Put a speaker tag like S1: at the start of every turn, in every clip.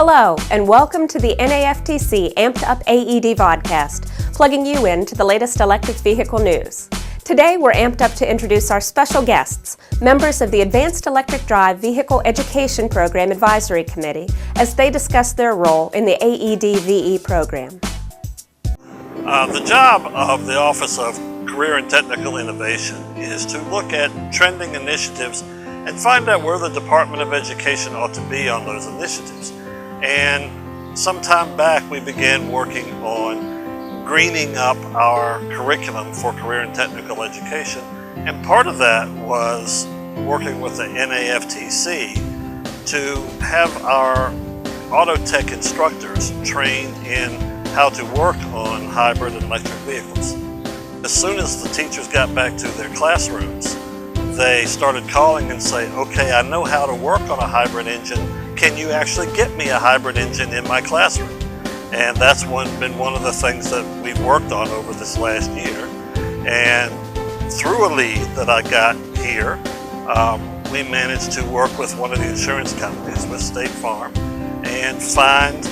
S1: Hello, and welcome to the NAFTC Amped Up AED Vodcast, plugging you into the latest electric vehicle news. Today, we're amped up to introduce our special guests, members of the Advanced Electric Drive Vehicle Education Program Advisory Committee, as they discuss their role in the AEDVE program.
S2: The job of the Office of Career and Technical Innovation is to look at trending initiatives and find out where the Department of Education ought to be on those initiatives. And some time back, we began working on greening up our curriculum for career and technical education. And part of that was working with the NAFTC to have our auto tech instructors trained in how to work on hybrid and electric vehicles. As soon as the teachers got back to their classrooms, they started calling and saying, okay, I know how to work on a hybrid engine. Can you actually get me a hybrid engine in my classroom? And that's been one of the things that we've worked on over this last year. And through a lead that I got here, we managed to work with one of the insurance companies, with State Farm, and find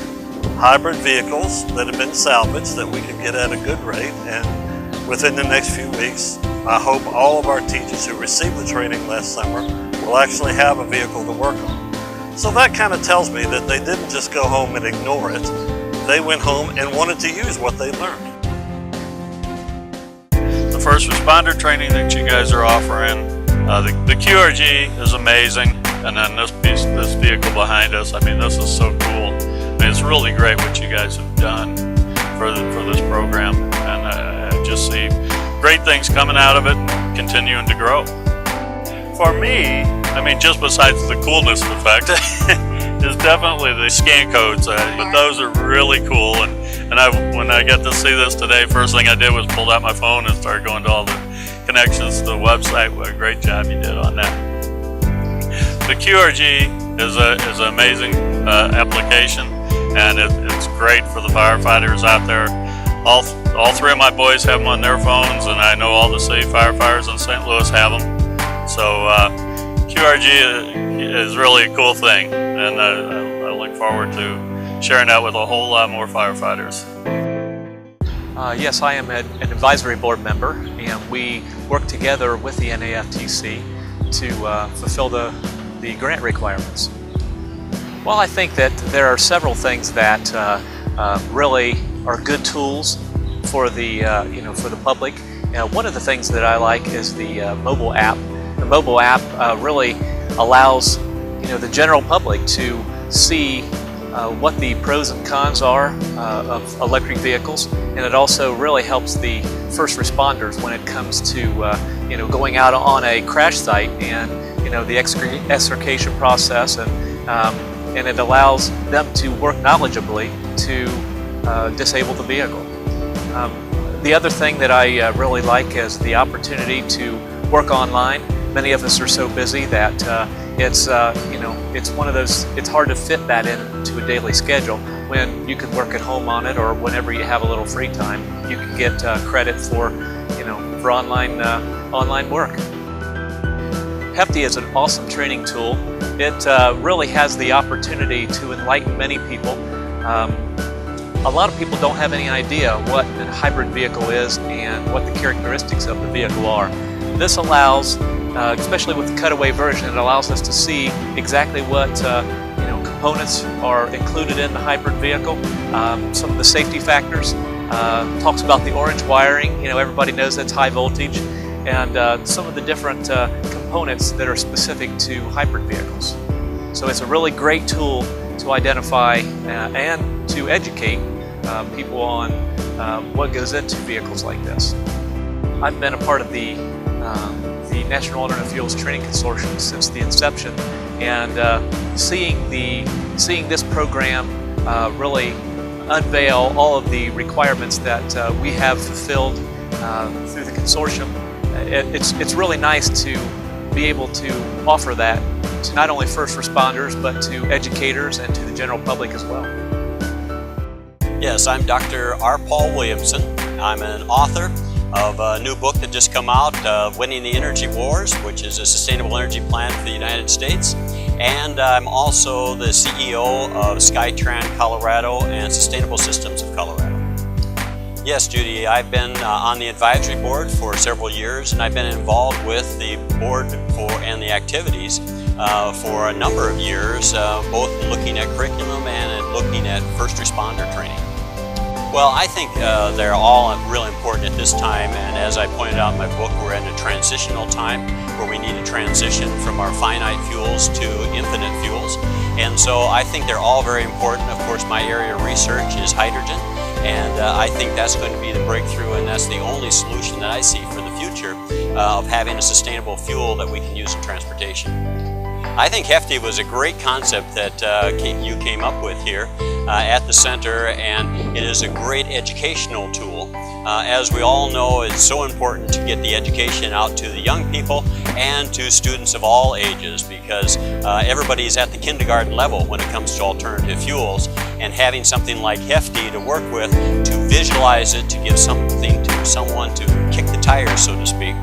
S2: hybrid vehicles that have been salvaged that we could get at a good rate. And within the next few weeks, I hope all of our teachers who received the training last summer will actually have a vehicle to work on. So that kind of tells me that they didn't just go home and ignore it. They went home and wanted to use what they learned.
S3: The first responder training that you guys are offering, the QRG is amazing, and then this vehicle behind us, I mean, this is so cool. I mean, it's really great what you guys have done for this program, and I just see great things coming out of it and continuing to grow. For me, I mean, just besides the coolness of the fact, is definitely the scan codes. But those are really cool, and when I got to see this today, first thing I did was pulled out my phone and started going to all the connections to the website. What a great job you did on that. The QRG is an amazing application, and it's great for the firefighters out there. All three of my boys have them on their phones, and I know all the city firefighters in St. Louis have them. So QRG is really a cool thing, and I look forward to sharing that with a whole lot more firefighters.
S4: Yes, I am an advisory board member, and we work together with the NAFTC to fulfill the grant requirements. Well, I think that there are several things that really are good tools for the for the public. One of the things that I like is the mobile app. The mobile app really allows the general public to see what the pros and cons are of electric vehicles, and it also really helps the first responders when it comes to going out on a crash site and the extrication process, and it allows them to work knowledgeably to disable the vehicle. The other thing that I really like is the opportunity to work online. Many of us are so busy that it's one of those, it's hard to fit that into a daily schedule. When you can work at home on it, or whenever you have a little free time, you can get credit for online work. Hefty is an awesome training tool. It really has the opportunity to enlighten many people. A lot of people don't have any idea what a hybrid vehicle is and what the characteristics of the vehicle are. This allows, especially with the cutaway version, it allows us to see exactly what components are included in the hybrid vehicle. Some of the safety factors, talks about the orange wiring. Everybody knows that's high voltage, and some of the different components that are specific to hybrid vehicles. So it's a really great tool to identify and to educate people on what goes into vehicles like this. I've been a part of the National Alternate Fuels Training Consortium since the inception, and seeing this program really unveil all of the requirements that we have fulfilled through the consortium, it's really nice to be able to offer that to not only first responders, but to educators and to the general public as well.
S5: Yes, I'm Dr. R. Paul Williamson. I'm an author of a new book that just come out, Winning the Energy Wars, which is a sustainable energy plan for the United States. And I'm also the CEO of Skytran Colorado and Sustainable Systems of Colorado. Yes, Judy, I've been on the advisory board for several years, and I've been involved with the board and the activities for a number of years, both looking at curriculum and looking at first responder training. Well, I think they're all really important at this time, and as I pointed out in my book, we're in a transitional time where we need to transition from our finite fuels to infinite fuels. And so I think they're all very important. Of course, my area of research is hydrogen, and I think that's going to be the breakthrough, and that's the only solution that I see for the future of having a sustainable fuel that we can use in transportation. I think HEFTE was a great concept that you came up with here at the center, and it is a great educational tool. As we all know, it's so important to get the education out to the young people and to students of all ages, because everybody's at the kindergarten level when it comes to alternative fuels, and having something like HEFTE to work with, to visualize it, to give something to someone to kick the tires, so to speak,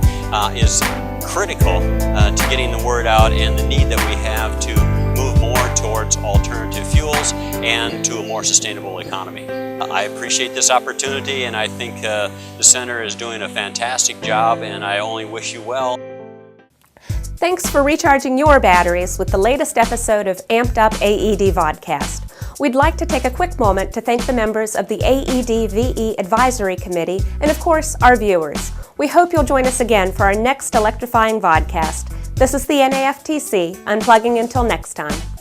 S5: is critical to getting the word out and the need that we have to move more towards alternative fuels and to a more sustainable economy. I appreciate this opportunity, and I think the center is doing a fantastic job, and I only wish you well.
S1: Thanks for recharging your batteries with the latest episode of Amped Up AED Vodcast. We'd like to take a quick moment to thank the members of the AEDVE Advisory Committee and, of course, our viewers. We hope you'll join us again for our next electrifying vodcast. This is the NAFTC, unplugging until next time.